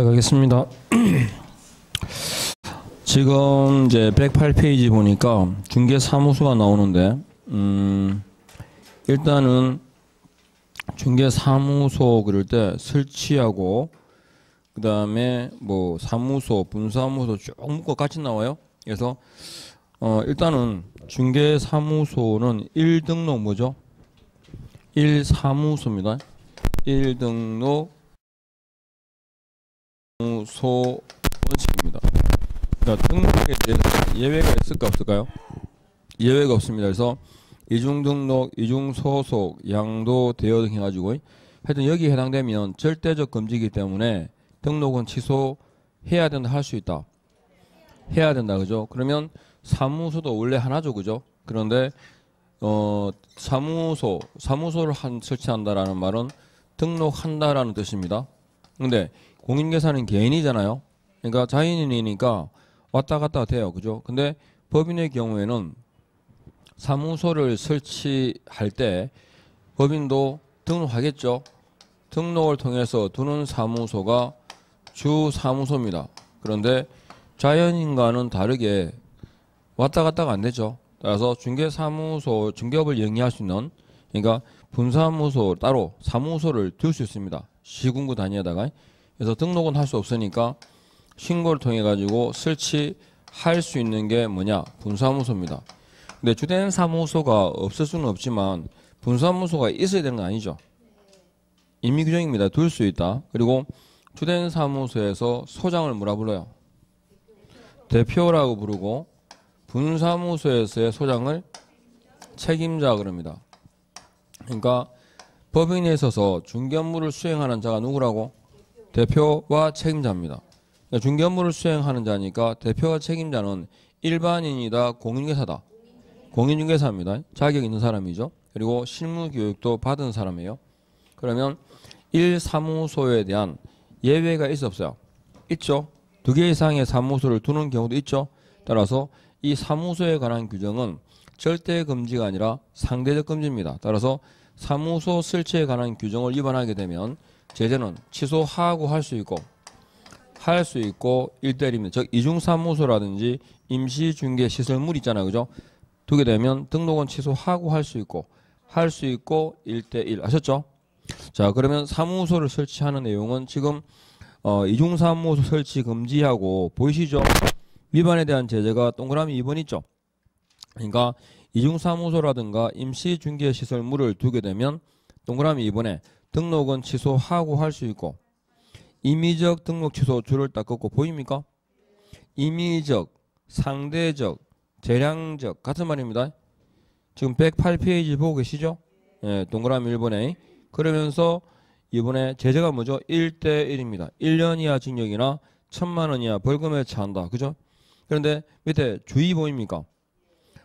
가겠습니다. 지금 이제 108페이지 보니까 중개사무소가 나오는데, 일단은 중개사무소 그럴 때 설치하고, 그 다음에 뭐 사무소, 분사무소 쭉 묶어 같이 나와요. 그래서 일단은 중개사무소는 1등록 뭐죠? 1사무소입니다. 1등록 사무소 원칙입니다. 그러니까 등록에 대해서 예외가 있을까 없을까요? 예외가 없습니다. 그래서 이중등록, 이중소속, 양도, 대여 등 해가지고 하여튼 여기에 해당되면 절대적 금지이기 때문에 등록은 취소해야 된다 할 수 있다. 해야 된다, 그죠? 그러면 사무소도 원래 하나죠, 그죠? 그런데 사무소를 설치한다라는 말은 등록한다라는 뜻입니다. 근데 공인중개사는 개인이잖아요. 그러니까 자연인이니까 왔다 갔다 돼요, 그죠? 근데 법인의 경우에는 사무소를 설치할 때 법인도 등록하겠죠. 등록을 통해서 두는 사무소가 주사무소입니다. 그런데 자연인과는 다르게 왔다 갔다가 안 되죠. 따라서 중개사무소, 중개업을 영위할 수 있는, 그러니까 분사무소 따로 사무소를 둘 수 있습니다. 시군구 단위에다가. 그래서 등록은 할 수 없으니까 신고를 통해 가지고 설치할 수 있는 게 뭐냐? 분사무소입니다. 근데 주된 사무소가 없을 수는 없지만 분사무소가 있어야 되는 거 아니죠. 임의규정입니다. 둘 수 있다. 그리고 주된 사무소에서 소장을 뭐라 불러요? 대표라고 부르고 분사무소에서의 소장을 책임자 그럽니다. 그러니까 법인에 있어서 중개업무를 수행하는 자가 누구라고? 대표와 책임자입니다. 그러니까 중개업무를 수행하는 자니까 대표와 책임자는 일반인이다, 공인중개사다. 공인중개사입니다. 자격 있는 사람이죠. 그리고 실무교육도 받은 사람이에요. 그러면 1사무소에 대한 예외가 있어 없어요? 있죠. 2개 이상의 사무소를 두는 경우도 있죠. 따라서 이 사무소에 관한 규정은 절대 금지가 아니라 상대적 금지입니다. 따라서 사무소 설치에 관한 규정을 위반하게 되면 제재는 취소하고 할 수 있고 1대1입니다. 즉 이중사무소라든지 임시중개시설물 있잖아요. 그죠? 두게 되면 등록은 취소하고 할 수 있고 1대1 아셨죠? 자, 그러면 사무소를 설치하는 내용은 지금 이중사무소 설치 금지하고 보이시죠? 위반에 대한 제재가 동그라미 2번 있죠? 그러니까 이중사무소라든가 임시중개시설물을 두게 되면 동그라미 2번에 등록은 취소하고 할 수 있고 임의적 등록 취소 줄을 딱 긋고 보입니까? 임의적, 상대적, 재량적 같은 말입니다. 지금 108페이지 보고 계시죠? 예, 동그라미 1번에 그러면서 이번에 제재가 뭐죠? 1대1입니다. 1년 이하 징역이나 1,000만 원 이하 벌금에 처한다. 그죠? 그런데 밑에 주의 보입니까?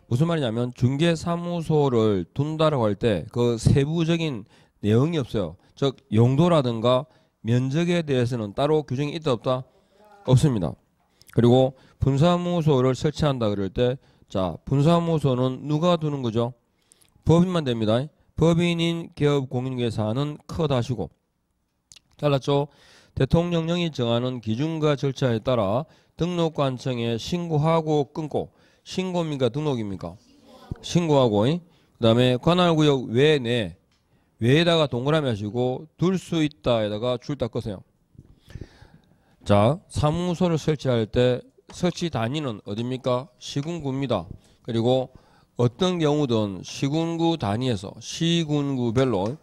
무슨 말이냐면 중개사무소를 둔다라고 할 때 그 세부적인 내용이 없어요. 즉 용도라든가 면적에 대해서는 따로 규정이 있다 없다? 없습니다. 그리고 분사무소를 설치한다 그럴 때 자, 분사무소는 누가 두는 거죠? 법인만 됩니다. 법인인 개업 공인중개사는 커다시고 잘랐죠? 대통령령이 정하는 기준과 절차에 따라 등록관청에 신고하고 끊고 신고입니까? 등록입니까? 신고하고 그 다음에 관할구역 외에다가 동그라미 하시고 둘 수 있다에다가 줄 딱 꺼세요. 자, 사무소를 설치할 때 설치 단위는 어디입니까? 시군구입니다. 그리고 어떤 경우든 시군구 단위에서 시군구별로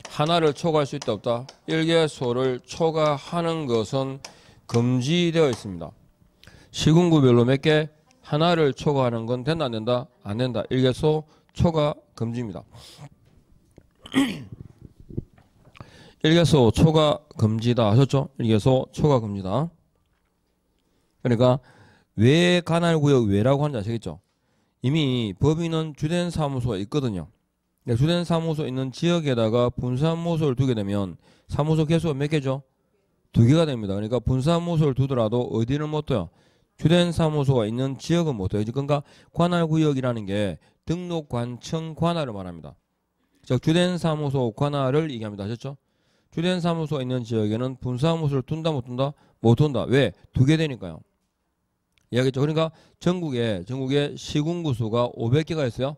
하나를 초과할 수 있다 없다? 1개소를 초과하는 것은 금지되어 있습니다. 시군구별로 몇 개? 하나를 초과하는 건 된다 안 된다? 안 된다. 1개소 초과 금지입니다. 1개소 초과 금지다 하셨죠? 1개소 초과 금지다. 그러니까 왜 관할구역 외라고 하는지 아시겠죠? 이미 법인은 주된 사무소가 있거든요. 주된 사무소 있는 지역에다가 분사무소를 두게 되면 사무소 개수가 몇 개죠? 2개가 됩니다. 그러니까 분사무소를 두더라도 어디는 못 둬요? 주된 사무소가 있는 지역은 못 둬요. 그러니까 관할구역이라는 게 등록관청 관할을 말합니다. 즉 주된 사무소 관할을 얘기합니다. 아셨죠? 주된 사무소가 있는 지역에는 분사무소를 둔다 못 둔다? 못 둔다. 왜? 두 개 되니까요. 이해하겠죠? 그러니까 전국에 시군구수가 500개가 있어요.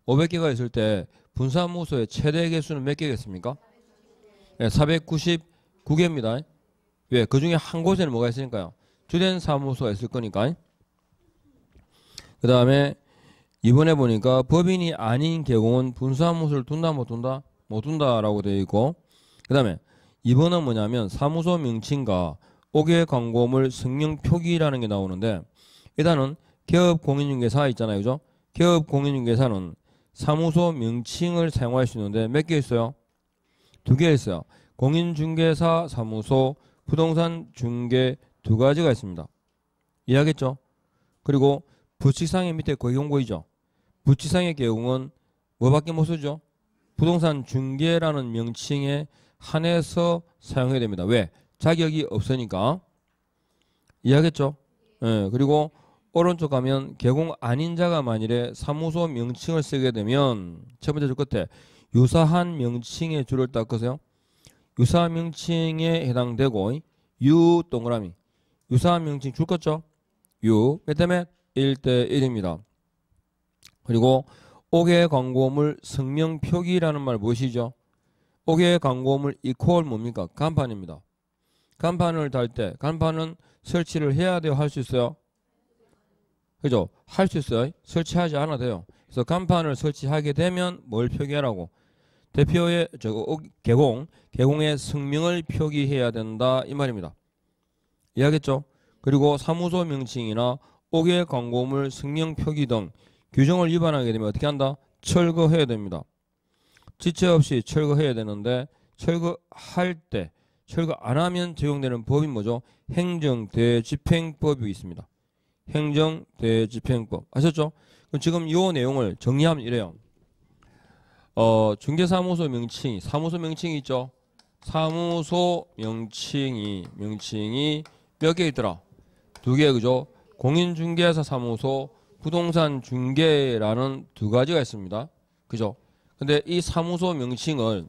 500개가 있을 때 분사무소의 최대 개수는 몇 개겠습니까? 네, 499개입니다. 왜? 그 중에 한 곳에는 뭐가 있으니까요? 주된 사무소가 있을 거니까. 그 다음에 이번에 보니까 법인이 아닌 계공은 분사무소를 둔다 못 둔다? 못 둔다라고 되어 있고, 그 다음에 이번은 뭐냐면 사무소 명칭과 5개 광고물 성명 표기라는 게 나오는데, 일단은 개업 공인중개사 있잖아요, 그죠? 개업 공인중개사는 사무소 명칭을 사용할 수 있는데 몇 개 있어요? 2개 있어요. 공인중개사 사무소, 부동산 중개 2가지가 있습니다. 이해하겠죠? 그리고 부칙상의 밑에 계공 보이죠? 부칙상의 계공은 뭐밖에 못 쓰죠? 부동산 중개라는 명칭에 한해서 사용해야 됩니다. 왜? 자격이 없으니까. 이해하겠죠? 예, 그리고 오른쪽 가면 계공 아닌 자가 만일에 사무소 명칭을 쓰게 되면 첫 번째 줄 끝에 유사한 명칭의 줄을 닦으세요. 유사한 명칭에 해당되고 유 동그라미 유사한 명칭 줄 거죠? 유 몇 대 몇? 1대 1입니다. 그리고 5개 광고물 성명 표기라는 말 보시죠? 5개 광고물 이퀄 뭡니까? 간판입니다. 간판을 달 때 간판은 설치를 해야 돼요? 할 수 있어요? 그죠? 할 수 있어요? 설치하지 않아도 돼요. 그래서 간판을 설치하게 되면 뭘 표기하라고? 대표의 계공의 성명을 표기해야 된다 이 말입니다. 이해하겠죠? 그리고 사무소 명칭이나 5개 광고물 성명 표기 등 규정을 위반하게 되면 어떻게 한다? 철거해야 됩니다. 지체 없이 철거해야 되는데 철거할 때 철거 안 하면 적용되는 법이 뭐죠? 행정대집행법이 있습니다. 행정대집행법 아셨죠? 그럼 지금 이 내용을 정리하면 이래요. 중개사무소 명칭이 사무소 명칭이 있죠? 사무소 명칭이 몇 개 있더라? 2개 그죠? 공인중개사 사무소, 부동산 중개라는 2가지가 있습니다. 그죠? 근데 이 사무소 명칭을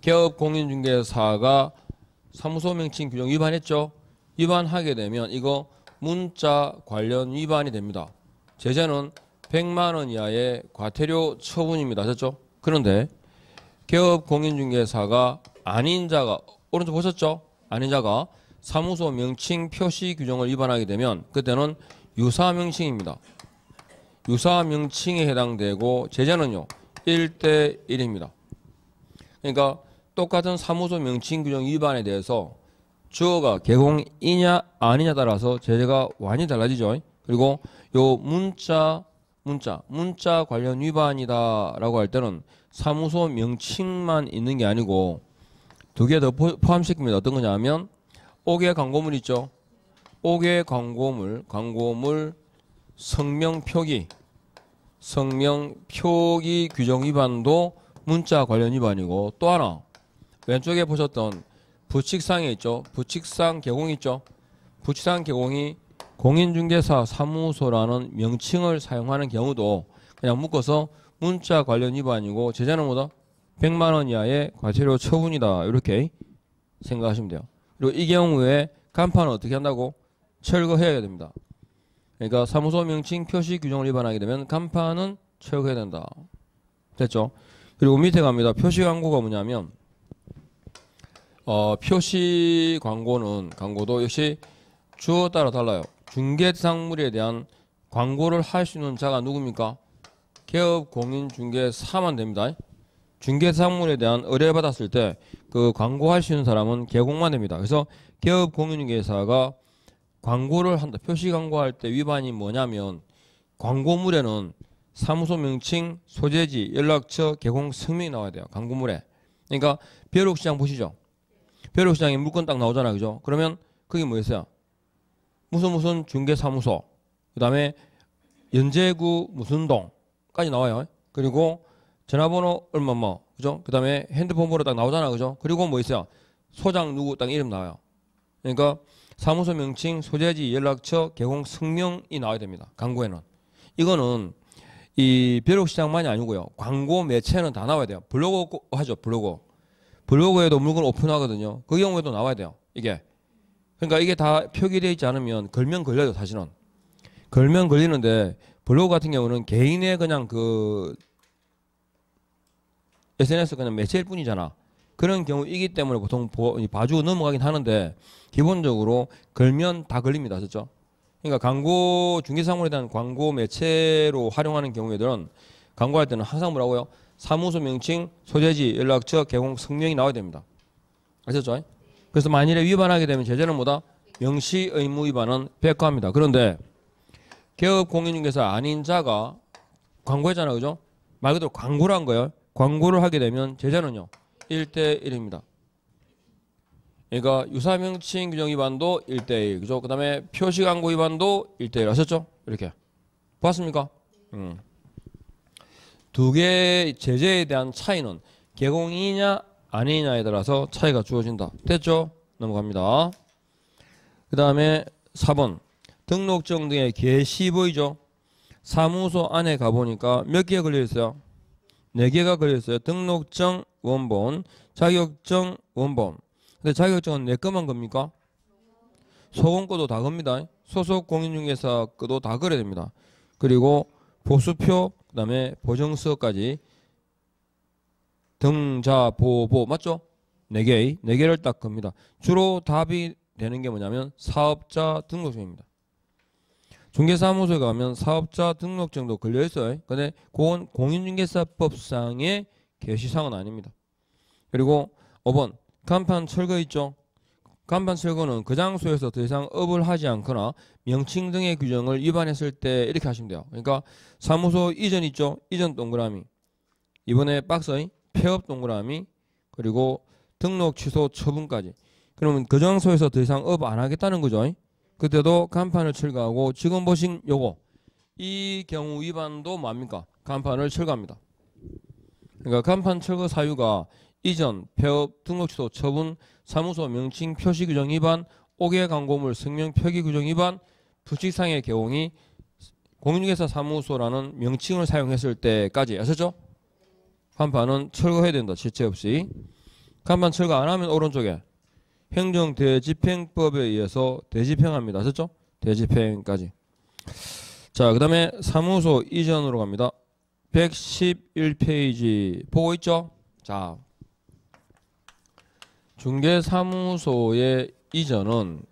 개업공인중개사가 사무소 명칭 규정 위반했죠? 위반하게 되면 이거 문자 관련 위반이 됩니다. 제재는 100만 원 이하의 과태료 처분입니다. 아셨죠? 그런데 개업공인중개사가 아닌 자가 오른쪽 보셨죠? 아닌 자가 사무소 명칭 표시 규정을 위반하게 되면 그때는 유사 명칭입니다. 유사 명칭에 해당되고 제재는요 1대 1입니다. 그러니까 똑같은 사무소 명칭 규정 위반에 대해서 주어가 계공이냐 아니냐 따라서 제재가 완전히 달라지죠. 그리고 요 문자 관련 위반이다 라고 할 때는 사무소 명칭만 있는 게 아니고 2개 더 포함시킵니다. 어떤 거냐 하면 5개 광고물 있죠. 5개 광고물 성명 표기 규정 위반도 문자 관련 위반이고 또 하나 왼쪽에 보셨던 부칙상에 있죠. 부칙상 계공 있죠. 부칙상 계공이 공인중개사 사무소라는 명칭을 사용하는 경우도 그냥 묶어서 문자 관련 위반이고 제재는 뭐다? 100만 원 이하의 과태료 처분이다. 이렇게 생각하시면 돼요. 그리고 이 경우에 간판은 어떻게 한다고? 철거해야 됩니다. 그러니까 사무소 명칭 표시 규정을 위반하게 되면 간판은 철거해야 된다. 됐죠? 그리고 밑에 갑니다. 표시 광고가 뭐냐면 표시 광고도 역시 주어 따라 달라요. 중개 대상물에 대한 광고를 할 수 있는 자가 누굽니까? 개업 공인중개사만 됩니다. 중개 대상물에 대한 의뢰 받았을 때 그 광고할 수 있는 사람은 개공만 됩니다. 그래서 개업 공인중개사가 광고를 한다. 표시 광고할 때 위반이 뭐냐면 광고물에는 사무소 명칭, 소재지, 연락처, 개공 성명이 나와야 돼요. 광고물에. 그러니까 벼룩시장 보시죠. 벼룩시장에 물건 딱 나오잖아요. 그죠? 그러면 그게 뭐였어요? 무슨 중개사무소, 그 다음에 연제구 무슨 동까지 나와요. 그리고 전화번호 얼마 그죠? 그 다음에 핸드폰 번호 딱 나오잖아. 그죠? 그리고 뭐 있어요? 소장 누구 딱 이름 나와요. 그러니까 사무소 명칭, 소재지, 연락처, 개공 성명이 나와야 됩니다. 광고에는. 이거는 이 벼룩시장만이 아니고요. 광고 매체는 다 나와야 돼요. 블로그 하죠. 블로그 블로그에도 물건 오픈하거든요. 그 경우에도 나와야 돼요. 이게. 그러니까 이게 다 표기되어 있지 않으면 걸면 걸려요, 사실은. 걸면 걸리는데 블로그 같은 경우는 개인의 그냥 그 SNS 그냥 매체일 뿐이잖아. 그런 경우이기 때문에 보통 봐주고 넘어가긴 하는데 기본적으로 걸면 다 걸립니다. 그렇죠? 그러니까 광고 중개사물에 대한 광고 매체로 활용하는 경우에들은 광고할 때는 항상 뭐라고요? 사무소 명칭, 소재지, 연락처, 개공 성명이 나와야 됩니다. 아셨죠? 그래서 만일에 위반하게 되면 제재는 뭐다? 명시 의무 위반은 백과합니다. 그런데 개업 공인중개사 아닌 자가 광고했잖아요. 그죠? 말 그대로 광고를 한 거예요. 광고를 하게 되면 제재는요. 1대1입니다. 그러니까 유사명칭 규정 위반도 1대1. 그죠? 그 다음에 표시광고 위반도 1대1. 아셨죠? 이렇게. 봤습니까? 두 개의 제재에 대한 차이는 개공이냐 아니냐에 따라서 차이가 주어진다. 됐죠? 넘어갑니다. 그 다음에 4번. 등록증 등의 게시 보이죠? 사무소 안에 가보니까 몇 개가 걸려있어요? 4개가 걸려있어요. 등록증 원본, 자격증 원본. 근데 자격증은 내 것만 겁니까? 소공 거도 다 겁니다. 소속 공인중개사 거도 다 걸어야 됩니다. 그리고 보수표, 그 다음에 보정서까지 등자보보 맞죠? 4개를 딱 겁니다. 주로 답이 되는 게 뭐냐면 사업자 등록증입니다. 중개사무소에 가면 사업자 등록증도 걸려있어요. 근데 그건 공인중개사법상의 게시사항은 아닙니다. 그리고 5번 간판 철거 있죠? 간판 철거는 그 장소에서 더 이상 업을 하지 않거나 명칭 등의 규정을 위반했을 때 이렇게 하시면 돼요. 그러니까 사무소 이전 있죠? 이전 동그라미. 이번에 박스의 폐업 동그라미. 그리고 등록 취소 처분까지. 그러면 그 장소에서 더 이상 업 안 하겠다는 거죠. 그때도 간판을 철거하고 지금 보신 요거 이 경우 위반도 뭡니까? 간판을 철거합니다. 그러니까 간판 철거 사유가 이전, 폐업, 등록 취소, 처분, 사무소 명칭 표시 규정 위반, 5개 광고물 성명 표기 규정 위반, 부칙상의 개공이 공인중개사 사무소라는 명칭을 사용했을 때까지 아셨죠? 간판은 철거해야 된다. 지체 없이. 간판 철거 안 하면 오른쪽에 행정대집행법에 의해서 대집행합니다. 아셨죠? 대집행까지. 자, 그 다음에 사무소 이전으로 갑니다. 111페이지 보고 있죠? 자, 중개사무소의 이전은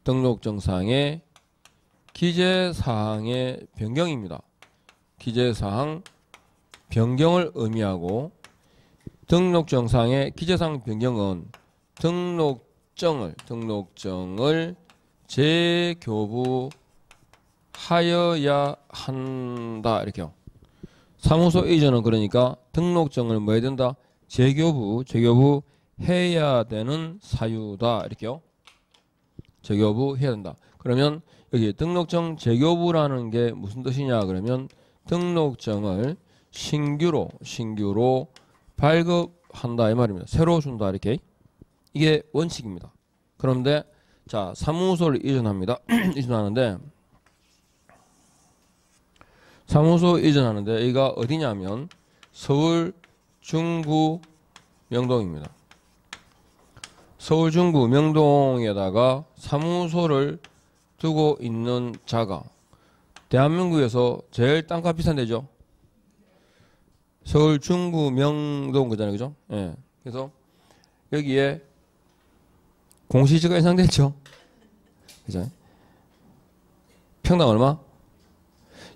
등록증상의 기재사항의 변경입니다. 기재사항 변경을 의미하고 등록증상의 기재사항 변경은 등록증을 재교부하여야 한다. 이렇게요. 사무소 이전은 그러니까 등록증을 뭐 해야 된다? 재교부해야 되는 사유다. 이렇게요. 재교부해야 된다. 그러면 여기 등록증 재교부라는 게 무슨 뜻이냐 그러면 등록증을 신규로 발급한다 이 말입니다. 새로 준다 이렇게. 이게 원칙입니다. 그런데 자 사무소를 이전합니다. 이전하는데 여기가 어디냐면 서울 중구 명동입니다. 서울 중구 명동에다가 사무소를 두고 있는 자가 대한민국에서 제일 땅값 비싼 데죠. 서울 중구 명동 그잖아요. 그죠? 예. 그래서 여기에 공시지가 예상됐죠. 그죠? 평당 얼마?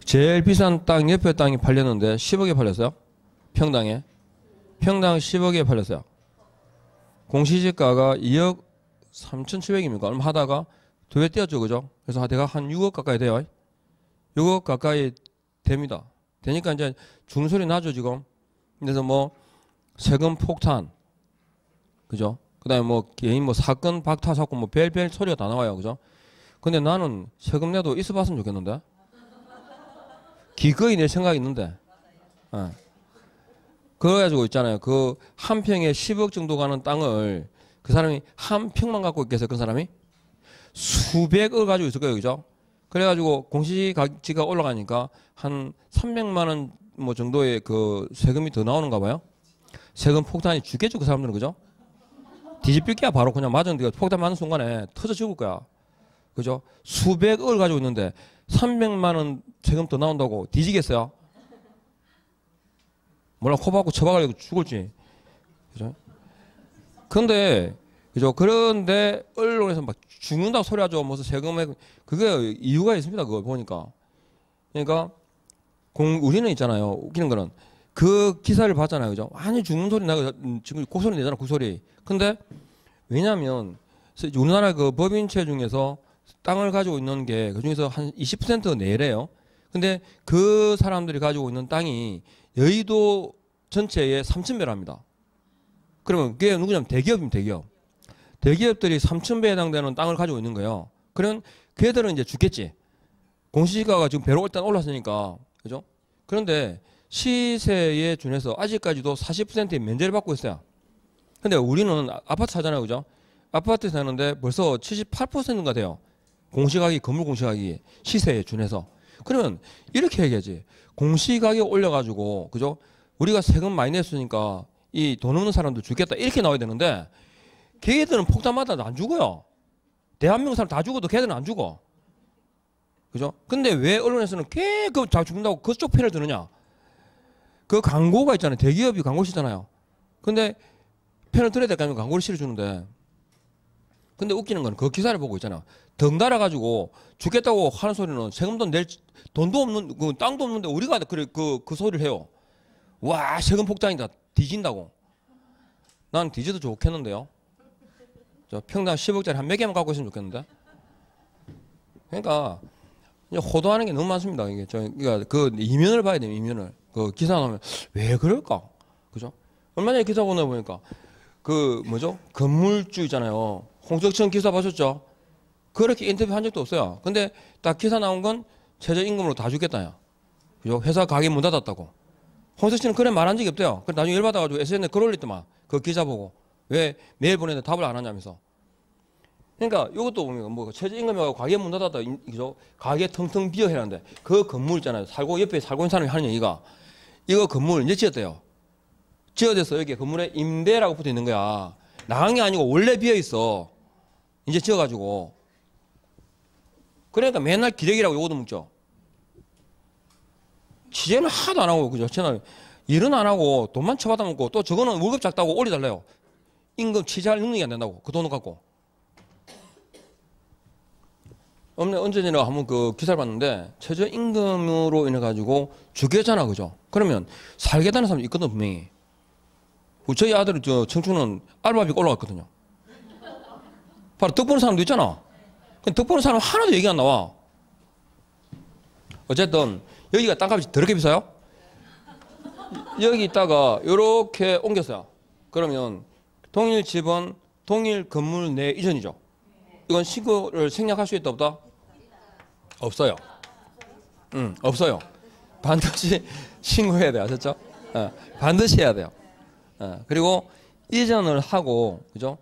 제일 비싼 땅 옆에 땅이 팔렸는데 10억에 팔렸어요. 평당 10억에 팔렸어요. 공시지가가 2억 3,700입니까? 얼마 하다가 두 배 뛰었죠. 그죠? 그래서 대략 한 6억 가까이 돼요. 6억 가까이 됩니다. 되니까 이제 중소리 나죠, 지금. 그래서 뭐 세금 폭탄. 그죠? 그다음에 뭐 개인 뭐 사건 박탈 사건 뭐 별별 소리가 다 나와요. 그죠? 근데 나는 세금 내도 있어 봤으면 좋겠는데. 기꺼이 낼 생각이 있는데. 예. 그래가지고 있잖아요. 그 한 평에 10억 정도 가는 땅을 그 사람이 한 평만 갖고 있겠어요. 그 사람이 수백억 가지고 있을 거예요. 그죠? 그래가지고 공시지가 올라가니까 한 300만 원 뭐 정도의 그 세금이 더 나오는가 봐요. 세금 폭탄이 죽겠죠, 그 사람들은. 그죠? 뒤집힐게야. 바로 그냥 맞았는데 폭탄 맞는 순간에 터져 죽을 거야. 그죠? 수백억을 가지고 있는데 300만 원 세금 더 나온다고 뒤지겠어요? 몰라, 코 박고 쳐박으려고 죽을지. 그죠? 근데, 그죠? 그런데 언론에서 막 죽는다고 소리하죠. 무슨 세금에. 그게 이유가 있습니다. 그거 보니까. 그러니까 우리는 있잖아요. 웃기는 거는 그 기사를 봤잖아요. 그죠? 아니 죽는 소리 나고 지금 고소리 내잖아. 고소리. 근데 왜냐면 우리나라 그 법인체 중에서 땅을 가지고 있는 게 그중에서 한 20% 내래요. 근데 그 사람들이 가지고 있는 땅이 여의도 전체의 3,000배랍니다. 그러면 그게 누구냐면 대기업입니다. 대기업. 대기업들이 3,000배에 해당되는 땅을 가지고 있는 거예요. 그러면 걔들은 이제 죽겠지. 공시지가가 지금 배로 일단 올랐으니까. 그죠? 그런데 시세에 준해서 아직까지도 40%의 면제를 받고 있어요. 근데 우리는 아파트 사잖아요. 그죠? 아파트 사는데 벌써 78%인가 돼요. 공시가격이, 건물 공시가격이 시세에 준해서. 그러면 이렇게 얘기하지. 공시가격 올려가지고, 그죠? 우리가 세금 많이 냈으니까 이 돈 없는 사람도 죽겠다. 이렇게 나와야 되는데, 걔들은 폭탄마다 안 죽어요. 대한민국 사람 다 죽어도 걔들은 안 죽어. 그죠? 근데 왜 언론에서는 걔그 다 죽는다고 그쪽 편을 드느냐? 그 광고가 있잖아요. 대기업이 광고 쓰잖아요. 근데 편을 들어야 될까 하면 광고를 실어주는데. 근데 웃기는 건 그 기사를 보고 있잖아. 덩달아가지고 죽겠다고 하는 소리는 세금도 낼, 돈도 없는, 그 땅도 없는데 우리가 그래, 그 소리를 해요. 와, 세금 폭탄이다. 뒤진다고. 난 뒤져도 좋겠는데요. 저 평당 10억짜리 한 몇 개만 갖고 있으면 좋겠는데. 그러니까, 호도하는 게 너무 많습니다. 이게 그러니까 그 이면을 봐야 돼요. 이면을. 그 기사 나오면 왜 그럴까? 그죠? 얼마 전에 기사 보내 보니까 그 뭐죠? 건물주 있잖아요. 홍석천 기사 보셨죠? 그렇게 인터뷰 한 적도 없어요. 근데 딱 기사 나온 건 최저임금으로 다 주겠다야. 그죠? 회사 가게 문 닫았다고. 홍석천은 그래 말한 적이 없대요. 그래 나중에 열받아가지고 SNS에 글 올렸더만. 그 기사 보고. 왜 메일 보내는데 답을 안 하냐면서. 그러니까 이것도 보면 뭐 최저임금하고 가게 문 닫았다. 그죠? 가게 텅텅 비어 해놨는데 그 건물 있잖아요. 옆에 살고 있는 사람이 하는 얘기가 이거 건물 이제 지었대요. 지어져서 여기 건물에 임대라고 붙어 있는 거야. 나간 게 아니고 원래 비어 있어. 이제 지어가지고. 그러니까 맨날 기레기라고 요거도 묻죠. 취재는 하나도 안 하고, 그죠? 저는 일은 안 하고 돈만 쳐받아 먹고 또 저거는 월급 작다고 올려달래요. 임금 취재할 능력이 안 된다고. 그 돈을 갖고. 언제 전에 한번 그 기사를 봤는데 최저임금으로 인해가지고 죽겠잖아. 그죠? 그러면 살겠다는 사람이 있거든, 분명히. 저희 아들은 저 청춘은 알바비가 올라갔거든요. 바로 덕 보는 사람도 있잖아. 덕 보는 사람 하나도 얘기 안 나와. 어쨌든 여기가 땅값이 더럽게 비싸요. 여기 있다가 이렇게 옮겼어요. 그러면 동일 집은 동일 건물 내 이전이죠. 이건 신고를 생략할 수 있다 없다? 없어요. 없어요. 반드시 신고해야 돼요. 아셨죠? 반드시 해야 돼요. 그리고 이전을 하고, 그죠?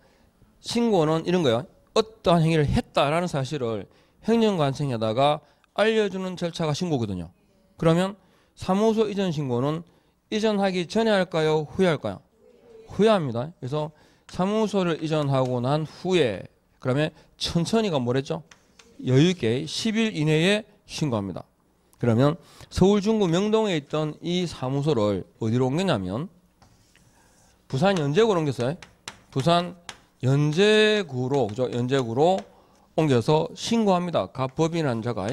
신고는 이런 거예요. 어떠한 행위를 했다라는 사실을 행정관청에다가 알려주는 절차가 신고거든요. 그러면 사무소 이전 신고는 이전하기 전에 할까요? 후에 할까요? 후에 합니다. 그래서 사무소를 이전하고 난 후에, 그러면 천천히가 뭐랬죠? 여유있게 10일 이내에 신고합니다. 그러면 서울 중구 명동에 있던 이 사무소를 어디로 옮겼냐면 부산 연제구로 옮겼어요. 부산 연제구로, 그죠? 연제구로 옮겨서 신고합니다. 각 법인한 자가.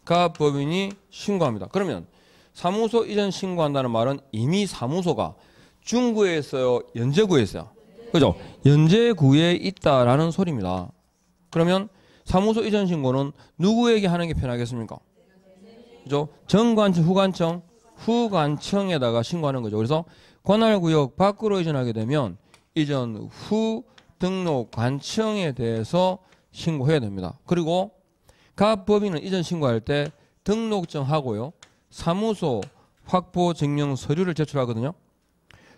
각 법인이 신고합니다. 그러면 사무소 이전 신고한다는 말은 이미 사무소가 중구에 있어요? 연제구에 있어요? 그죠? 연제구에 있다라는 소리입니다. 그러면 사무소 이전 신고는 누구에게 하는 게 편하겠습니까? 그죠? 전관청, 후관청, 후관청에다가 신고하는 거죠. 그래서 관할구역 밖으로 이전하게 되면 이전 후 등록 관청에 대해서 신고해야 됩니다. 그리고 각 법인은 이전 신고할 때 등록증 하고요. 사무소 확보 증명 서류를 제출하거든요.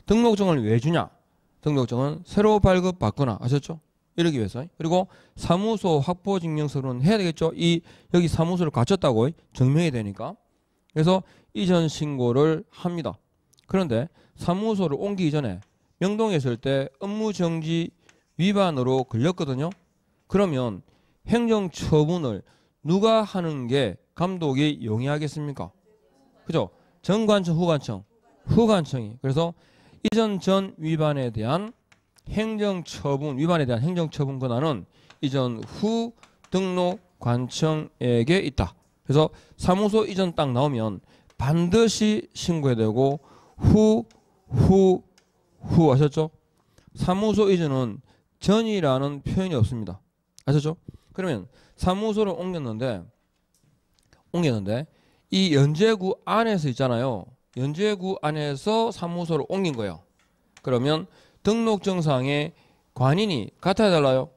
등록증을 왜 주냐? 등록증은 새로 발급 받거나 아셨죠? 이러기 위해서. 그리고 사무소 확보 증명 서류는 해야 되겠죠? 여기 사무소를 갖췄다고 증명이 되니까. 그래서 이전 신고를 합니다. 그런데 사무소를 옮기기 전에 명동에 있을 때 업무정지 위반으로 걸렸거든요. 그러면 행정처분을 누가 하는 게 감독이 용이하겠습니까? 그죠? 전관청, 후관청. 후관청이. 그래서 이전 전 위반에 대한 행정처분, 위반에 대한 행정처분 권한은 이전 후 등록관청에게 있다. 그래서 사무소 이전 딱 나오면 반드시 신고해야 되고 후 아셨죠? 사무소 이전은 전이라는 표현이 없습니다. 아셨죠? 그러면 사무소를 옮겼는데 이 연제구 안에서 있잖아요. 연제구 안에서 사무소를 옮긴 거예요. 그러면 등록증상에 관인이 같아야 달라요?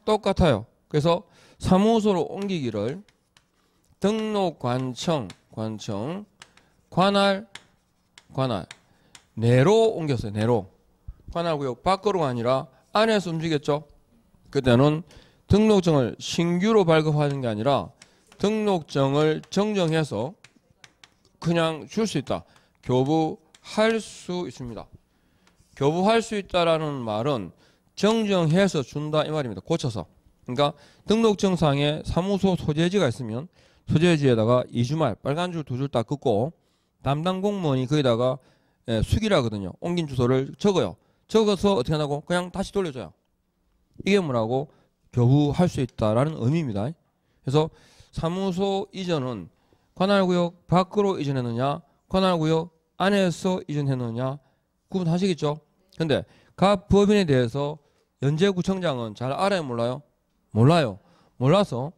똑같아요. 그래서 사무소로 옮기기를 등록관청, 관할, 내로 옮겼어요. 내로. 관할구역 밖으로가 아니라 안에서 움직였죠. 그때는 등록증을 신규로 발급하는 게 아니라 등록증을 정정해서 그냥 줄 수 있다. 교부할 수 있습니다. 교부할 수 있다라는 말은 정정해서 준다 이 말입니다. 고쳐서. 그러니까 등록증상에 사무소 소재지가 있으면 소재지에다가 2주말 빨간 줄 2줄 딱 긋고 담당 공무원이 거기다가 수기라거든요. 옮긴 주소를 적어요. 적어서 어떻게 하냐고 그냥 다시 돌려줘요. 이게 뭐라고? 교부할 수 있다라는 의미입니다. 그래서 사무소 이전은 관할구역 밖으로 이전했느냐 관할구역 안에서 이전했느냐 구분하시겠죠? 근데 각 법인에 대해서 연제구청장은 잘 알아요 몰라요? 몰라요. 몰라서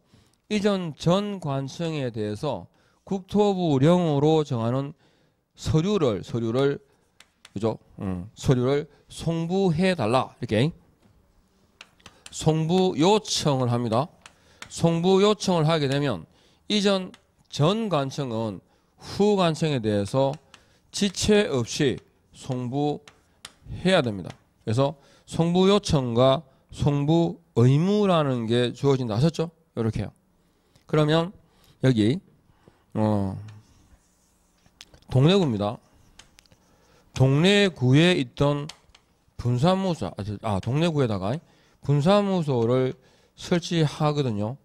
이전 전 관청에 대해서 국토부령으로 정하는 서류를 그죠? 서류를 송부해 달라 이렇게 송부 요청을 합니다. 송부 요청을 하게 되면 이전 전 관청은 후 관청에 대해서 지체 없이 송부해야 됩니다. 그래서 송부 요청과 송부 의무라는 게 주어진다 하셨죠? 이렇게요. 그러면 여기 동래구입니다. 동래구에 있던 분사무소, 동래구에다가 분사무소를 설치하거든요.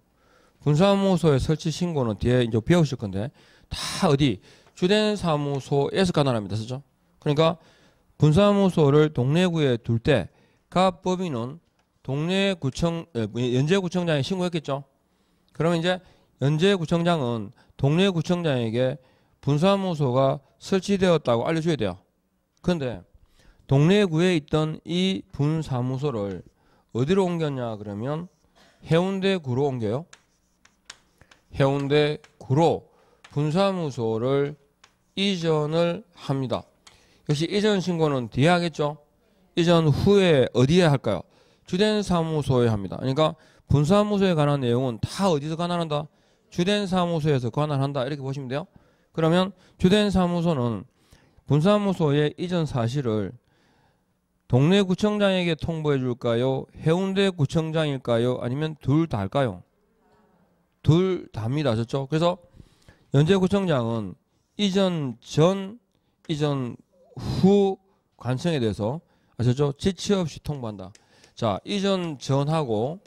분사무소의 설치 신고는 뒤에 이제 배우실 건데 다 어디 주된 사무소에서 관할합니다. 그죠? 그러니까 분사무소를 동래구에 둘 때 각 법인은 연제구청장에 신고했겠죠. 그러면 이제 연제구청장은 동래구청장에게 분사무소가 설치되었다고 알려줘야 돼요. 그런데 동래구에 있던 이 분사무소를 어디로 옮겼냐 그러면 해운대구로 옮겨요. 해운대구로 분사무소를 이전을 합니다. 역시 이전 신고는 뒤에 하겠죠. 이전 후에 어디에 할까요? 주된 사무소에 합니다. 그러니까 분사무소에 관한 내용은 다 어디서 관할한다? 주된 사무소에서 관할한다. 이렇게 보시면 돼요. 그러면 주된 사무소는 분사무소의 이전 사실을 동래구청장에게 통보해 줄까요? 해운대구청장일까요? 아니면 둘 다 할까요? 둘 다입니다. 아셨죠? 그래서 연제구청장은 이전 전, 이전 후 관청에 대해서 아셨죠? 지체 없이 통보한다. 자, 이전 전하고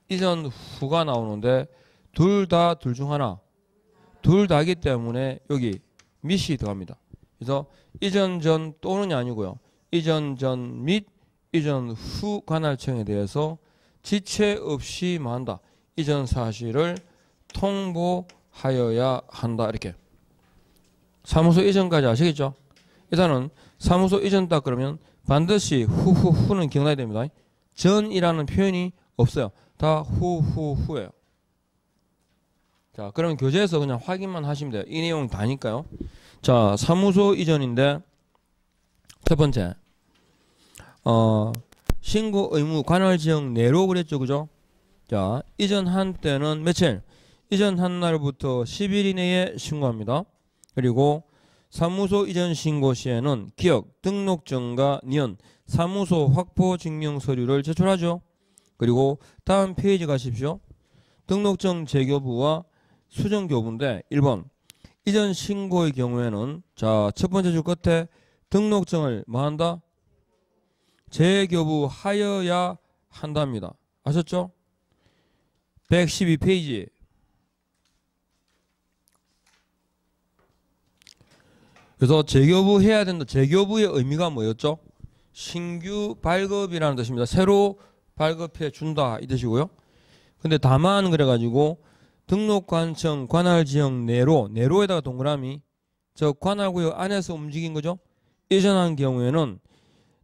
이전 후가 나오는데 둘 다 둘 중 하나. 둘 다이기 때문에 여기 밋이 들어갑니다. 그래서 이전 전 또는이 아니고요. 이전 전 및 이전 후 관할청에 대해서 지체 없이 한다. 이전 사실을 통보하여야 한다. 이렇게. 사무소 이전까지 아시겠죠? 일단은 사무소 이전 딱 그러면 반드시 후는 기억나야 됩니다. 전이라는 표현이 없어요. 다 후예요. 자, 그러면 교재에서 그냥 확인만 하시면 돼요. 이 내용 다니까요. 자, 사무소 이전인데 첫 번째 신고 의무 관할지역 내로 그랬죠. 그죠? 자, 이전한 때는 며칠? 이전한 날부터 10일 이내에 신고합니다. 그리고 사무소 이전 신고 시에는 기억, 등록증과 년, 사무소 확보 증명 서류를 제출하죠. 그리고 다음 페이지 가십시오. 등록증 재교부와 수정교부인데 1번 이전 신고의 경우에는 자, 첫 번째 줄 끝에 등록증을 뭐 한다? 재교부하여야 한답니다. 아셨죠? 112페이지. 그래서 재교부해야 된다. 재교부의 의미가 뭐였죠? 신규 발급이라는 뜻입니다. 새로 발급해 준다 이 뜻이고요. 근데 다만 그래가지고 등록관청 관할지역 내로에다가 동그라미 저 관할구역 안에서 움직인 거죠. 이전한 경우에는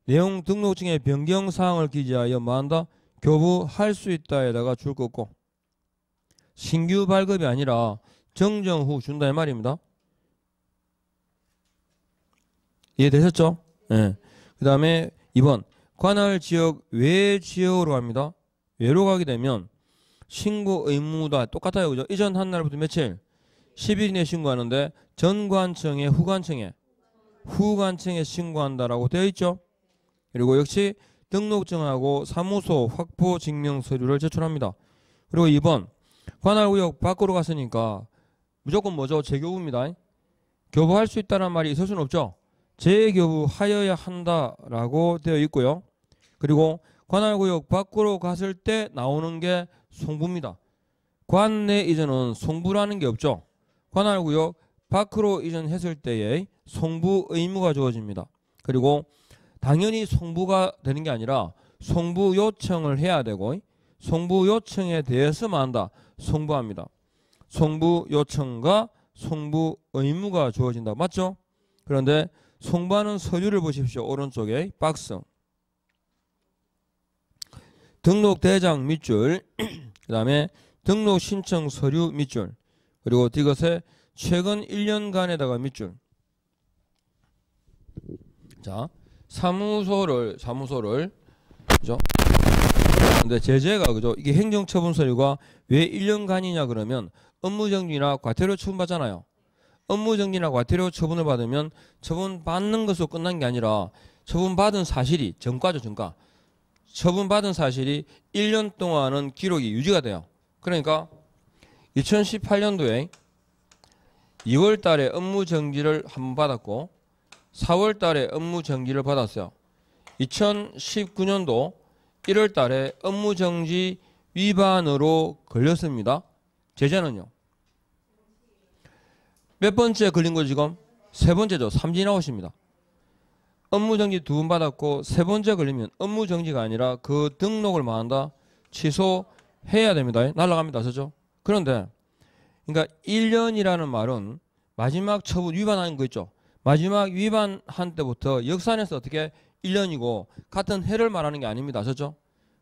내용 등록증의 변경사항을 기재하여 뭐한다? 교부할 수 있다에다가 줄 거 없고 신규 발급이 아니라 정정 후 준다 이 말입니다. 이해되셨죠? 네. 그 다음에 2번 관할지역 외 지역으로 갑니다. 외로 가게 되면 신고 의무다 똑같아요. 그죠? 이전 한 날부터 며칠? 10일 이내 신고하는데 전관청에 후관청에 신고한다라고 되어 있죠. 그리고 역시 등록증하고 사무소 확보 증명 서류를 제출합니다. 그리고 2번 관할구역 밖으로 갔으니까 무조건 뭐죠? 재교부입니다. 교부할 수 있다는 말이 있을 수는 없죠. 재교부하여야 한다라고 되어 있고요. 그리고 관할구역 밖으로 갔을 때 나오는 게 송부입니다. 관내 이전은 송부라는 게 없죠. 관할구역 밖으로 이전했을 때의 송부 의무가 주어집니다. 그리고 당연히 송부가 되는 게 아니라 송부 요청을 해야 되고 송부 요청에 대해서만 한다. 송부합니다. 송부 요청과 송부 의무가 주어진다. 맞죠? 그런데 송부하는 서류를 보십시오. 오른쪽에 박스. 등록 대장 밑줄, 그 다음에 등록 신청 서류 밑줄, 그리고 이것에 최근 1년간에다가 밑줄. 자, 사무소를 그죠? 근데 제재가 그죠? 이게 행정처분 서류가 왜 1년간이냐 그러면 업무정지나 과태료 처분받잖아요. 업무정지나 과태료 처분을 받으면 처분받는 것으로 끝난 게 아니라 처분받은 사실이 전과죠, 전과. 처분받은 사실이 1년 동안은 기록이 유지가 돼요. 그러니까 2018년도에 2월 달에 업무정지를 한 번 받았고 4월 달에 업무정지를 받았어요. 2019년도 1월 달에 업무정지 위반으로 걸렸습니다. 제재는요. 몇 번째 걸린 거죠 지금? 세 번째죠. 삼진아웃입니다. 업무정지 2번 받았고 세 번째 걸리면 업무정지가 아니라 그 등록을 뭐 한다? 취소해야 됩니다. 날라갑니다. 그죠? 그런데 그러니까 1년이라는 말은 마지막 처분 위반한 거 있죠. 마지막 위반한 때부터 역산해서 어떻게 1년이고 같은 해를 말하는 게 아닙니다. 그죠?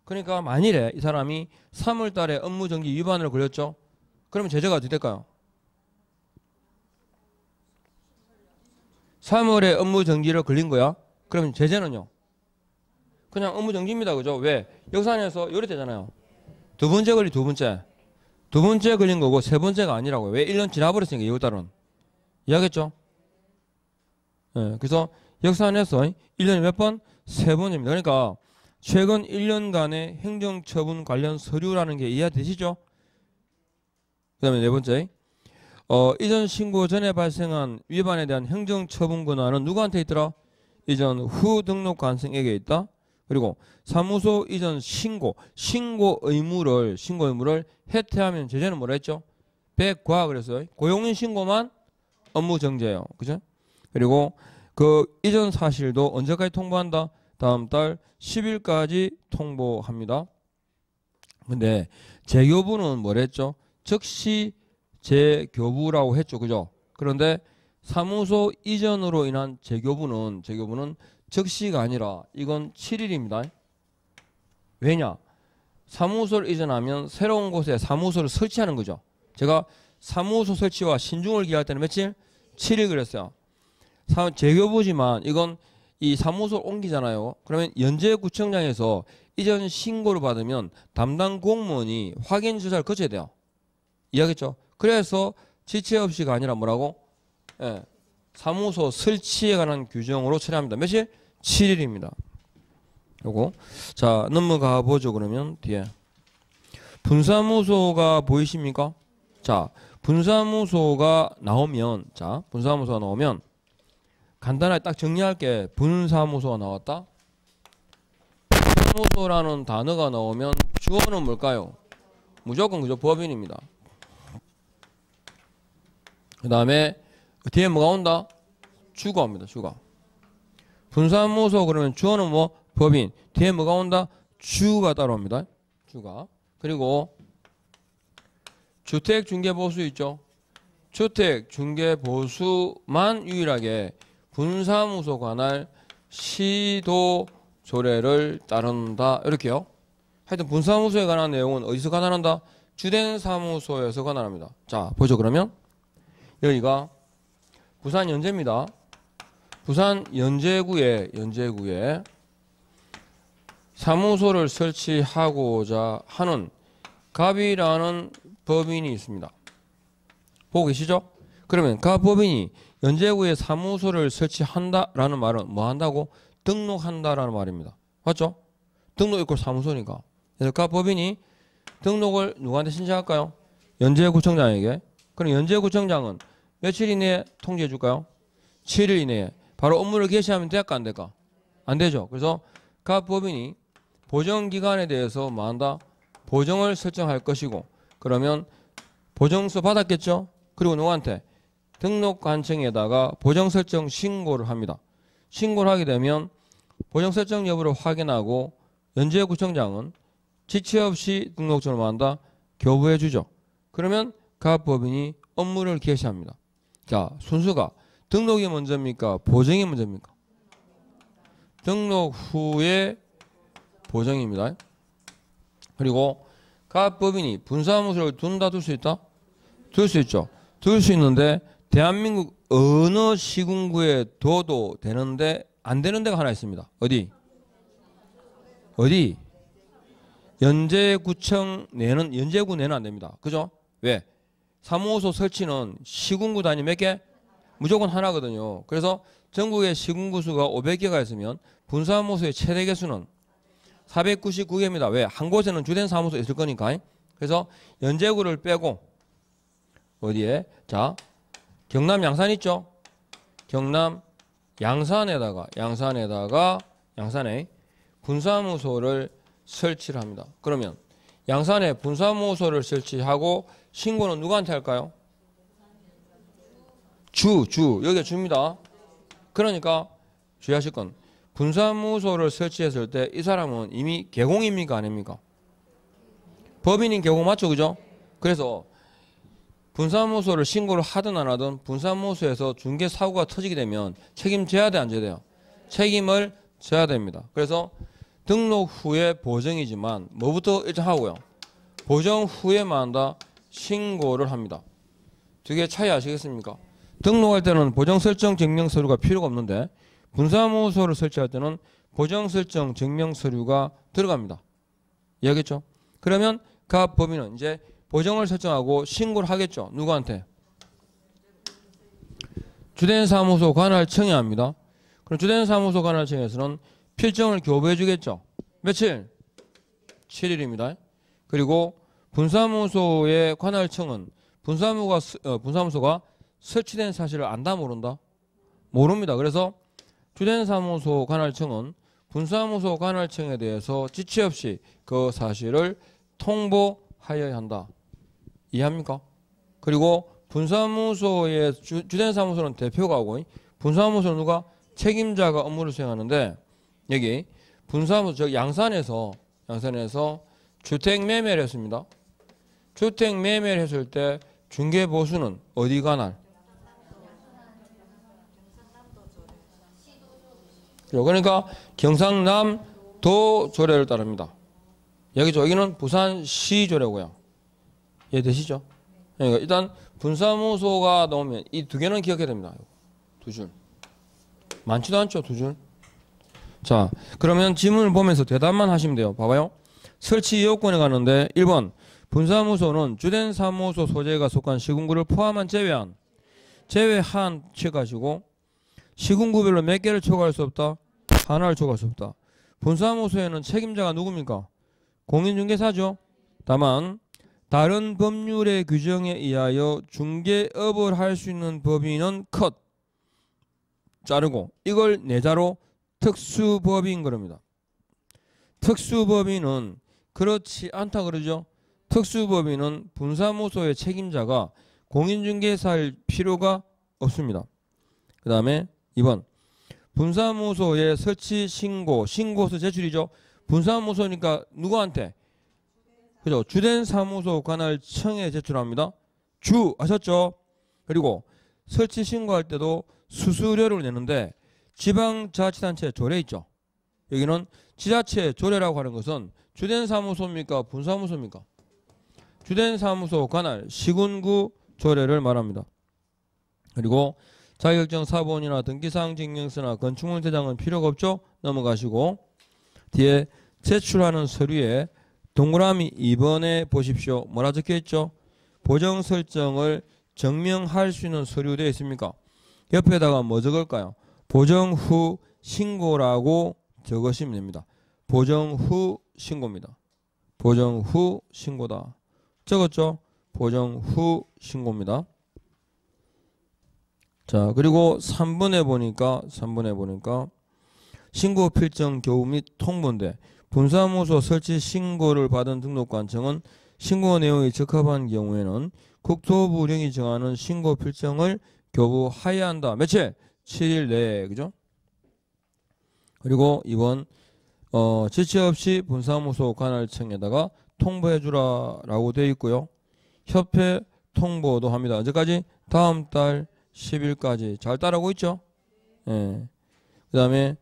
그러니까 만일에 이 사람이 3월 달에 업무정지 위반을 걸렸죠. 그러면 제재가 어떻게 될까요? 3월에 업무정지를 걸린 거야. 그러면 제재는요? 그냥 업무정지입니다. 그죠? 왜? 역산해서 요리 되잖아요. 두 번째 걸린 두 번째. 두 번째 걸린 거고 세 번째가 아니라고요. 왜? 1년 지나버렸으니까 이번 달은. 이해하겠죠? 네, 그래서 역산해서 1년에 몇 번? 세 번입니다. 그러니까 최근 1년간의 행정처분 관련 서류라는 게 이해되시죠? 그 다음에 네 번째. 이전 신고 전에 발생한 위반에 대한 행정처분 권한은 누구한테 있더라? 이전 후 등록 관청에게 있다. 그리고 사무소 이전 신고 의무를 해태하면 제재는 뭐라 했죠? 백과 그랬어요. 고용인 신고만 업무 정지예요. 그죠? 그리고 그 이전 사실도 언제까지 통보한다? 다음 달 10일까지 통보합니다. 근데 재교부는 뭐랬죠? 즉시 재교부라고 했죠. 그죠? 그런데 사무소 이전으로 인한 재교부는 즉시가 아니라 이건 7일입니다. 왜냐? 사무소를 이전하면 새로운 곳에 사무소를 설치하는 거죠. 제가 사무소 설치와 신중을 기할 때는 며칠? 7일 그랬어요. 재교부지만 이건 이 사무소를 옮기잖아요. 그러면 연제구청장에서 이전 신고를 받으면 담당 공무원이 확인 절차를 거쳐야 돼요. 이해하겠죠? 그래서 지체 없이가 아니라 뭐라고? 예, 사무소 설치에 관한 규정으로 처리합니다. 며칠? 7일입니다. 요거. 자, 넘어가 보죠. 그러면 뒤에. 분사무소가 보이십니까? 자, 분사무소가 나오면, 자, 분사무소가 나오면 간단하게 딱 정리할게. 분사무소가 나왔다. 분사무소라는 단어가 나오면 주어는 뭘까요? 무조건 그저 법인입니다. 그 다음에 뒤에 뭐가 온다? 주가 옵니다. 주가. 분사무소 그러면 주어는 뭐? 법인. 뒤에 뭐가 온다? 주가 따라옵니다. 주가. 그리고 주택중개보수 있죠? 주택중개보수만 유일하게 분사무소 관할 시도 조례를 따른다. 이렇게요. 하여튼 분사무소에 관한 내용은 어디서 관할한다? 주된 사무소에서 관할합니다. 자, 보죠. 그러면 여기가 부산 연제입니다. 부산 연제구에 사무소를 설치하고자 하는 갑이라는 법인이 있습니다. 보고 계시죠? 그러면 갑 법인이 연제구에 사무소를 설치한다라는 말은 뭐 한다고? 등록한다라는 말입니다. 맞죠? 등록 이꼴 사무소니까. 그래서 갑 법인이 등록을 누구한테 신청할까요? 연제구청장에게. 그럼 연제구청장은 며칠 이내에 통지해 줄까요? 7일 이내에 바로 업무를 개시하면 될까 안 될까? 안 되죠. 그래서 각 법인이 보정기간에 대해서 뭐 한다? 보정을 설정할 것이고, 그러면 보정서 받았겠죠? 그리고 누구한테? 등록관청에다가 보정 설정 신고를 합니다. 신고를 하게 되면 보정 설정 여부를 확인하고 연제구청장은 지체 없이 등록증을 뭐 한다? 교부해 주죠. 그러면 각 법인이 업무를 개시합니다. 자, 순서가 등록이 먼저입니까? 보정이 먼저입니까? 등록 후에 보정입니다. 그리고 각 법인이 분사무소를 둔다 둘 수 있다? 둘 수 있죠. 둘 수 있는데 대한민국 어느 시군구에 둬도 되는데 안 되는 데가 하나 있습니다. 어디? 연제구청 내는, 연제구 내는 안 됩니다. 그죠? 왜? 사무소 설치는 시군구 단위 몇 개? 무조건 하나거든요. 그래서 전국의 시군구 수가 500개가 있으면 분사무소의 최대 개수는 499개입니다. 왜? 한 곳에는 주된 사무소 있을 거니까. 그래서 연제구를 빼고 어디에? 자, 경남 양산 있죠? 경남 양산에 분사무소를 설치를 합니다. 그러면 양산에 분사무소를 설치하고 신고는 누구한테 할까요? 여기가 주입니다. 그러니까 주의하실 건 분사무소를 설치했을 때 이 사람은 이미 개공입니까 아닙니까? 법인인 개공 맞죠? 그죠? 그래서 분사무소를 신고를 하든 안 하든 분사무소에서 중개사고가 터지게 되면 책임져야 돼 안 져야 돼요? 책임을 져야 됩니다. 그래서 등록 후에 보정이지만 뭐부터 일단 하고요? 보정 후에만 한다? 신고를 합니다. 두 개 차이 아시겠습니까? 등록할 때는 보정 설정 증명 서류가 필요가 없는데 분사무소를 설치할 때는 보정 설정 증명 서류가 들어갑니다. 이해하겠죠? 그러면 각 법인은 이제 보정을 설정하고 신고를 하겠죠. 누구한테? 주된 사무소 관할청에 합니다. 그럼 주된 사무소 관할청에서는 필정을 교부해 주겠죠. 며칠? 7일입니다. 그리고 분사무소의 관할청은 분사무소가 설치된 사실을 안다 모른다? 모릅니다. 그래서 주된 사무소 관할청은 분사무소 관할청에 대해서 지체 없이 그 사실을 통보하여야 한다. 이해합니까? 그리고 분사무소의 주된 사무소는 대표가 오고 분사무소는 누가? 책임자가 업무를 수행하는데 여기 분사무소 양산에서 주택 매매를 했습니다. 주택 매매를 했을 때 중개보수는 어디 관할? 그러니까 경상남도 조례를 따릅니다. 여기는 부산시 조례고요. 이해되시죠? 그러니까 일단 분사무소가 나오면 이 두 개는 기억해야 됩니다. 두 줄. 많지도 않죠, 두 줄. 자, 그러면 지문을 보면서 대답만 하시면 돼요. 봐봐요. 설치 요건에 가는데 1번 분사무소는 주된 사무소 소재가 속한 시군구를 포함한 제외한 취가지고 시군구별로 몇 개를 초과할 수 없다? 하나를 초과할 수 없다. 분사무소에는 책임자가 누굽니까? 공인중개사죠. 다만 다른 법률의 규정에 의하여 중개업을 할 수 있는 법인은 컷 자르고 이걸 내자로 특수법인 그럽니다. 특수법인은 그렇지 않다 그러죠. 특수법인은 분사무소의 책임자가 공인중개사일 필요가 없습니다. 그 다음에 2번 분사무소의 설치 신고서 제출이죠. 분사무소니까 누구한테? 그죠? 주된 사무소 관할 청에 제출합니다. 주 아셨죠? 그리고 설치 신고할 때도 수수료를 내는데 지방자치단체 조례 있죠. 여기는 지자체 조례라고 하는 것은 주된 사무소입니까? 분사무소입니까? 주된 사무소 관할 시군구 조례를 말합니다. 그리고 자격증 사본이나 등기사항 증명서나 건축물 대장은 필요가 없죠. 넘어가시고 뒤에 제출하는 서류에 동그라미 2번에 보십시오. 뭐라 적혀있죠? 보정 설정을 증명할 수 있는 서류 되어 있습니까? 옆에다가 뭐 적을까요? 보정 후 신고라고 적으시면 됩니다. 보정 후 신고입니다. 보정 후 신고다. 적었죠? 보정 후 신고입니다. 자, 그리고 3번에 보니까 신고 필정 교부 및 통보인데 분사무소 설치 신고를 받은 등록관청은 신고 내용이 적합한 경우에는 국토부령이 정하는 신고 필정을 교부하여야 한다. 며칠? 7일 내에. 그죠? 그리고 2번 지체 없이 분사무소 관할청에다가 통보해 주라 라고 되어 있고요. 협회 통보도 합니다. 언제까지? 다음 달 10일까지. 잘 따라오고 있죠? 예. 그 다음에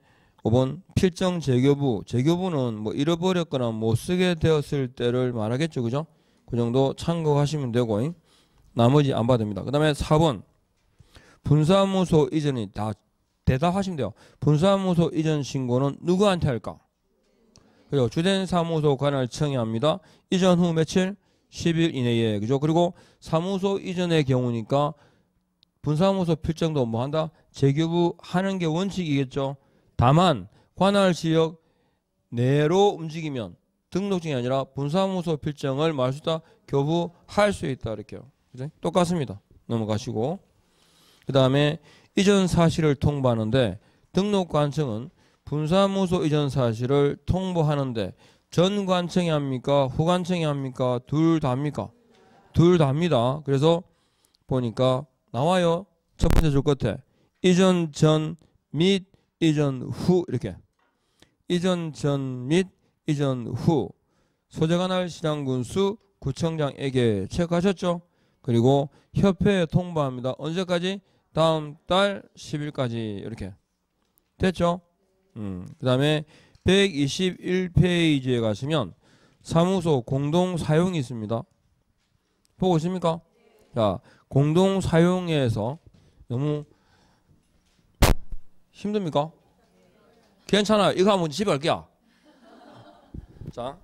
5번 필정 재교부. 재교부는 뭐 잃어버렸거나 못 쓰게 되었을 때를 말하겠죠. 그죠? 그 정도 참고하시면 되고 나머지 안 받습니다. 그 다음에 4번 분사무소 이전이 다 대답하시면 돼요. 분사무소 이전 신고는 누구한테 할까? 그리고 주된 사무소 관할청이 합니다. 이전 후 며칠? 10일 이내에. 그죠? 그리고 사무소 이전의 경우니까 분사무소 필정도 뭐 한다? 재교부 하는 게 원칙이겠죠. 다만 관할 지역 내로 움직이면 등록증이 아니라 분사무소 필정을 말할 수 있다. 교부할 수 있다. 이렇게요. 그죠? 똑같습니다. 넘어가시고. 그 다음에 이전 사실을 통보하는데 등록관청은 분사무소 이전 사실을 통보하는데 전 관청이 합니까? 후관청이 합니까? 둘 다 합니까? 둘 다 합니다. 그래서 보니까 나와요. 첫 번째 줄 끝에 이전 전 및 이전 후 이렇게 이전 전 및 이전 후 소재관할 시장군수 구청장에게 체크하셨죠? 그리고 협회에 통보합니다. 언제까지? 다음 달 10일까지 이렇게 됐죠? 그 다음에 121페이지에 가시면 사무소 공동사용이 있습니다. 보고 있습니까? 자, 공동사용에서 너무 힘듭니까? 괜찮아요. 이거 하면 집에 갈게요. 자,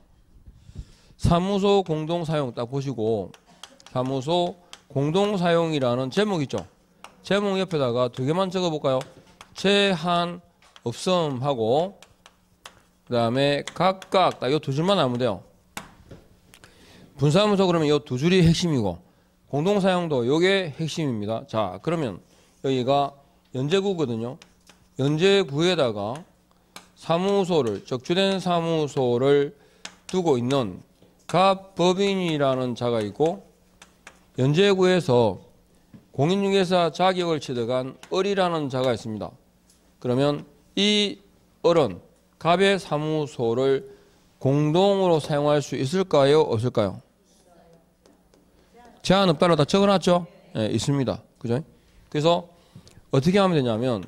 사무소 공동사용 딱 보시고 사무소 공동사용이라는 제목 있죠? 제목 옆에다가 두 개만 적어볼까요? 제한 없음하고 그 다음에 각각 딱 이 두 줄만 나오면 돼요. 분사무소 그러면 이 두 줄이 핵심이고 공동사용도 요게 핵심입니다. 자, 그러면 여기가 연제구거든요. 연제구에다가 사무소를 적주된 사무소를 두고 있는 갑법인이라는 자가 있고 연제구에서 공인중개사 자격을 취득한 을이라는 자가 있습니다. 그러면 이 을은 갑의 사무소를 공동으로 사용할 수 있을까요? 없을까요? 제한 없다로 다 적어놨죠? 네, 있습니다. 그죠? 그래서 어떻게 하면 되냐면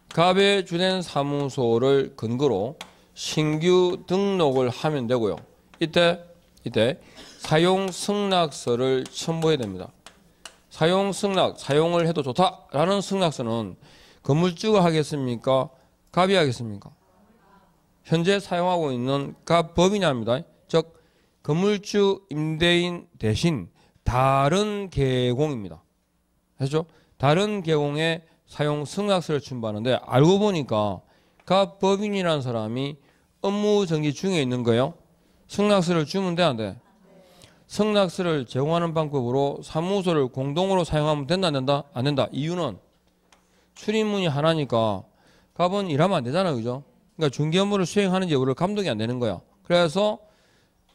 갑의 주된 사무소를 근거로 신규 등록을 하면 되고요. 이때 사용 승낙서를 첨부해야 됩니다. 사용 승낙, 사용을 해도 좋다라는 승낙서는 건물주가 하겠습니까? 갑이 하겠습니까? 현재 사용하고 있는 갑법인이 합니다. 즉 건물주 임대인 대신 다른 계공입니다. 아시죠? 다른 계공에 사용 승낙서를 첨부하는데 알고 보니까 갑법인이라는 사람이 업무 정지 중에 있는 거예요. 승낙서를 주면 돼, 안 돼? 승낙서를 제공하는 방법으로 사무소를 공동으로 사용하면 된다 안 된다? 안 된다. 이유는 출입문이 하나니까 갑은 일하면 안 되잖아요. 그죠? 그러니까 중개 업무를 수행하는 여부를 감독이 안 되는 거야. 그래서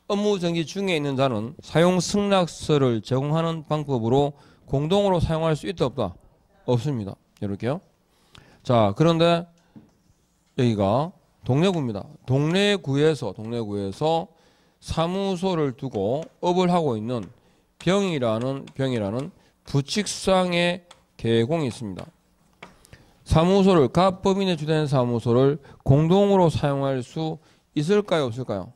업무 정지 중에 있는 자는 사용 승낙서를 제공하는 방법으로 공동으로 사용할 수 있다 없다? 없습니다. 이렇게요. 자, 그런데 여기가 동래구입니다. 동래구에서 사무소를 두고 업을 하고 있는 병이라는 부칙상의 계공이 있습니다. 사무소를 각 법인에 주된 사무소를 공동으로 사용할 수 있을까요? 없을까요?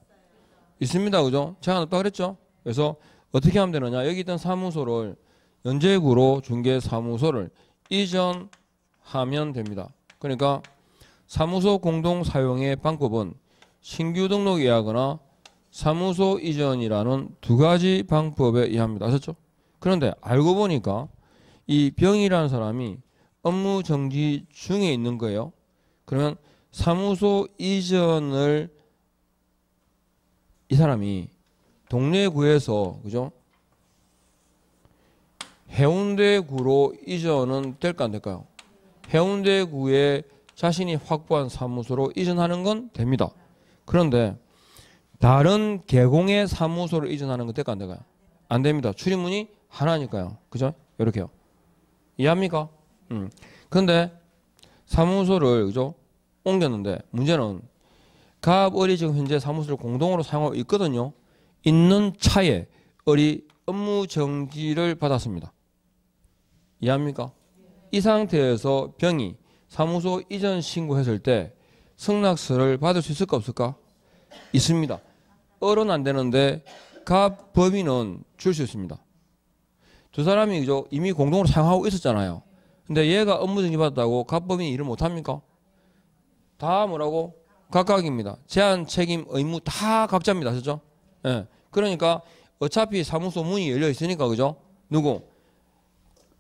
있습니다. 그죠? 제한 없다 그랬죠? 그래서 어떻게 하면 되느냐? 여기 있던 사무소를 연재구로 중개사무소를 이전하면 됩니다. 그러니까 사무소 공동 사용의 방법은 신규 등록 예하거나 사무소 이전이라는 두 가지 방법에 의합니다. 아셨죠? 그런데 알고 보니까 이 병이라는 사람이 업무 정지 중에 있는 거예요. 그러면 사무소 이전을 이 사람이 동래구에서 그죠? 해운대구로 이전은 될까 안 될까요? 해운대구에 자신이 확보한 사무소로 이전하는 건 됩니다. 그런데 다른 계공의 사무소를 이전하는 건 될까 안 될까요? 안 됩니다. 출입문이 하나니까요. 그죠? 이렇게요. 이해합니까? 근데 사무소를 그죠? 옮겼는데 문제는 갑을이 지금 현재 사무소를 공동으로 사용하고 있거든요. 있는 차에 을이 업무 정지를 받았습니다. 이해합니까? 이 상태에서 병이 사무소 이전 신고했을 때 승낙서를 받을 수 있을까 없을까? 있습니다. 을은 안 되는데 갑 법인은 줄 수 있습니다. 두 사람이 그죠? 이미 공동으로 사용하고 있었잖아요. 근데 얘가 업무 정지 받았다고 갑 법인이 일을 못 합니까? 다 뭐라고? 각각입니다. 제한, 책임, 의무 다 각자입니다. 그죠? 예. 그러니까 어차피 사무소 문이 열려 있으니까 그죠? 누구?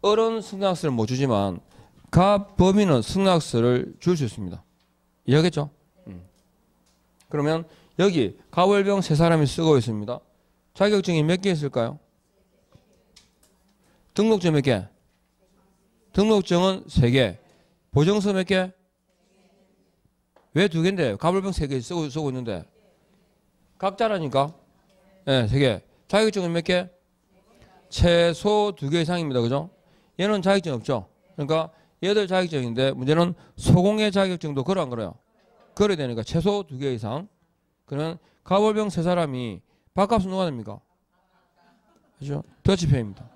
을은 승낙서를 못 주지만 갑 법인은 승낙서를 줄 수 있습니다. 이해하겠죠? 그러면 여기 갑을병 세 사람이 쓰고 있습니다. 자격증이 몇 개 있을까요? 등록증 몇 개? 등록증은 3개. 보증서 몇 개? 왜 2개인데? 갑을병 3개 쓰고 있는데. 각자라니까? 네, 3개. 자격증은 몇 개? 최소 2개 이상입니다. 그죠? 얘는 자격증 없죠? 그러니까 얘들 자격증인데 문제는 소공의 자격증도 걸어 안 걸어요? 걸어야 되니까 최소 2개 이상. 그러면 갑을병 3사람이 밥값은 누가 됩니까? 그죠? 더치페이입니다.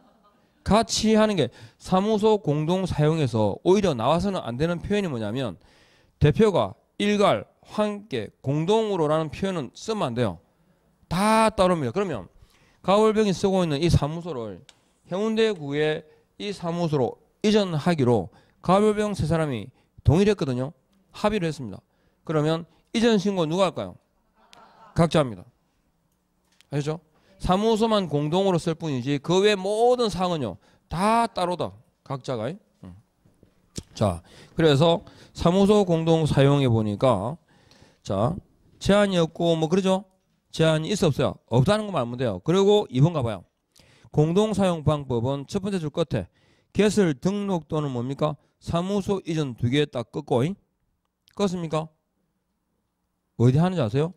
같이 하는 게 사무소 공동 사용에서 오히려 나와서는 안 되는 표현이 뭐냐면 대표가 일괄, 함께, 공동으로라는 표현은 쓰면 안 돼요. 다 따릅니다. 그러면 갑을병이 쓰고 있는 이 사무소를 해운대구에 이 사무소로 이전하기로 갑을병 3사람이 동의를 했거든요. 합의를 했습니다. 그러면 이전 신고 누가 할까요? 각자입니다. 아시죠? 사무소만 공동으로 쓸 뿐이지 그 외 모든 사항은요 다 따로다. 각자가. 자, 그래서 사무소 공동 사용해 보니까 자 제한이 없고 뭐 그러죠? 제한이 있어 없어요? 없다는 것만 알면 돼요. 그리고 2번 가봐요. 공동 사용 방법은 첫 번째 줄 끝에 개설 등록 또는 뭡니까? 사무소 이전 2개 딱 끄고 껐습니까? 어디 하는지 아세요?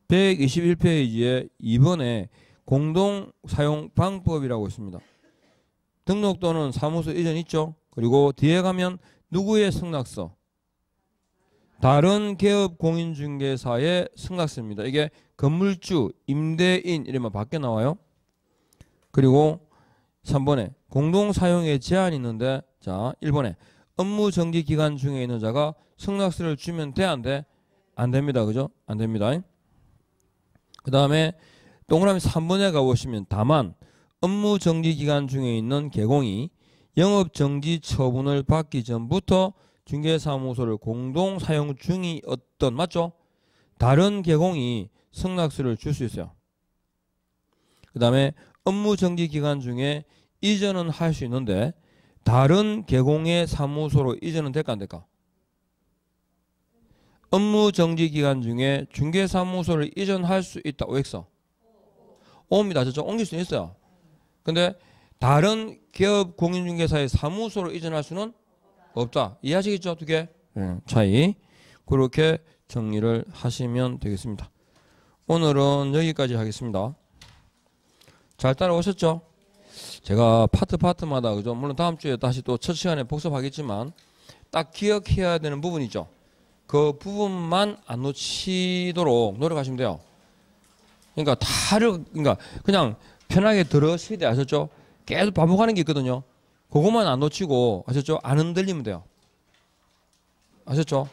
121페이지에 2번에 공동 사용 방법이라고 있습니다. 등록 또는 사무소 이전 있죠? 그리고 뒤에 가면 누구의 승낙서? 다른 개업 공인중개사의 승낙서입니다. 이게 건물주, 임대인 이러면 밖에 나와요. 그리고 3번에 공동 사용에 제한이 있는데 자 1번에 업무 정지 기간 중에 있는 자가 승낙서를 주면 돼 안 돼? 안 됩니다. 그죠? 안 됩니다. 그 다음에 동그라미 3번에 가보시면 다만 업무 정지 기간 중에 있는 개공이 영업 정지 처분을 받기 전부터 중개사무소를 공동 사용 중이었던 맞죠? 다른 개공이 승낙서를 줄 수 있어요. 그 다음에 업무 정지 기간 중에 이전은 할 수 있는데 다른 개공의 사무소로 이전은 될까 안 될까? 업무 정지 기간 중에 중개사무소를 이전할 수 있다. OX. 옵니다. 아셨죠? 옮길 수는 있어요. 근데 다른 기업 공인중개사의 사무소로 이전할 수는 없다. 이해하시겠죠? 두 개 차이. 그렇게 정리를 하시면 되겠습니다. 오늘은 여기까지 하겠습니다. 잘 따라오셨죠? 제가 파트마다 그죠? 물론 다음 주에 다시 또 첫 시간에 복습하겠지만 딱 기억해야 되는 부분이죠. 그 부분만 안 놓치도록 노력하시면 돼요. 그러니까 그러니까 그냥 편하게 들으시되 돼. 아셨죠? 계속 반복하는 게 있거든요. 그것만 안 놓치고 아셨죠? 안 흔들리면 돼요. 아셨죠?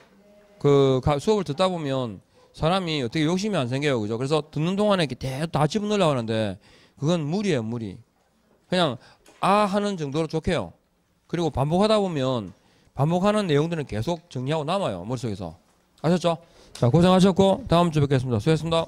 그 수업을 듣다 보면 사람이 어떻게 욕심이 안 생겨요. 그죠? 그래서 듣는 동안에 이렇게 다 집어넣으려고 하는데 그건 무리예요, 무리. 그냥 하는 정도로 좋게요. 그리고 반복하다 보면 반복하는 내용들은 계속 정리하고 남아요, 머릿속에서. 아셨죠? 자, 고생하셨고 다음 주에 뵙겠습니다. 수고했습니다.